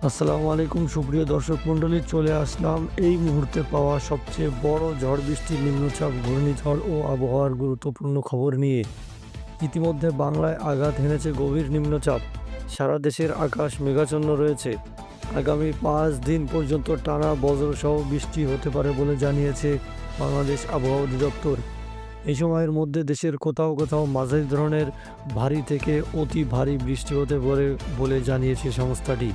আসসালামু আলাইকুম সুপ্রিয় দর্শক মণ্ডলী, চলে আসলাম এই মুহূর্তে পাওয়া সবচেয়ে বড় ঝড় বৃষ্টি, নিম্নচাপ, ঘূর্ণিঝড় ও আবহাওয়ার গুরুত্বপূর্ণ খবর নিয়ে। ইতিমধ্যে বাংলায় আঘাত হেনেছে গভীর নিম্নচাপ। সারা দেশের আকাশ মেঘাচ্ছন্ন রয়েছে। আগামী 5 দিন পর্যন্ত টানা বজ্রসহ বৃষ্টি হতে পারে বলে জানিয়েছে বাংলাদেশ আবহাওয়া অধিদপ্তর। এই সময়ের মধ্যে দেশের কোথাও কোথাও মাঝারি ধরনের ভারী থেকে অতি ভারী বৃষ্টি হতে পারে বলে জানিয়েছে সংস্থাটি।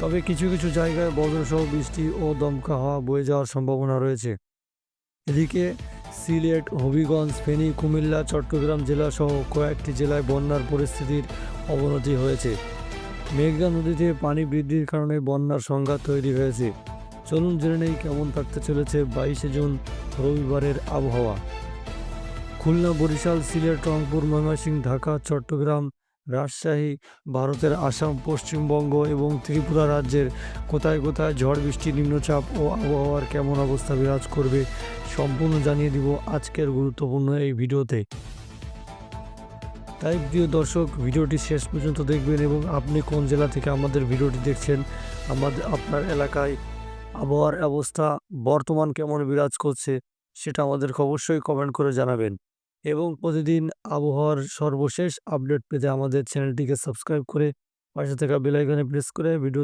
তবে কিছু কিছু জায়গায় বজ্রসহ বৃষ্টি ও দমকা হাওয়া বয়ে যাওয়ার সম্ভাবনা রয়েছে। এদিকে সিলেট, হবিগঞ্জ, ফেনী, কুমিল্লা, চট্টগ্রাম জেলাসহ কয়েকটি জেলায় বন্যার পরিস্থিতির অবনতি হয়েছে। মেঘনা নদীতে পানি বৃদ্ধির কারণে বন্যার সংঘাত তৈরি হয়েছে। চলুন জেনে নেই কেমন থাকতে চলেছে 22শে জুন রবিবারের আবহাওয়া। খুলনা, বরিশাল, সিলেট, রংপুর, ময়মনসিংহ, ঢাকা, চট্টগ্রাম, রাজশাহী, ভারতের আসাম, পশ্চিমবঙ্গ এবং ত্রিপুরা রাজ্যের কোথায় কোথায় ঝড় বৃষ্টি, নিম্নচাপ ও আবহাওয়ার কেমন অবস্থা বিরাজ করবে সম্পূর্ণ জানিয়ে দিব আজকের গুরুত্বপূর্ণ এই ভিডিওতে। তাই প্রিয় দর্শক, ভিডিওটি শেষ পর্যন্ত দেখবেন এবং আপনি কোন জেলা থেকে আমাদের ভিডিওটি দেখছেন, আপনার এলাকায় আবহাওয়ার অবস্থা বর্তমান কেমন বিরাজ করছে সেটা আমাদেরকে অবশ্যই কমেন্ট করে জানাবেন। এবং প্রতিদিন আবহাওয়ার সর্বশেষ আপডেট পেতে আমাদের চ্যানেলটিকে সাবস্ক্রাইব করে পাশে থাকা বেল আইকনে প্রেস করে ভিডিও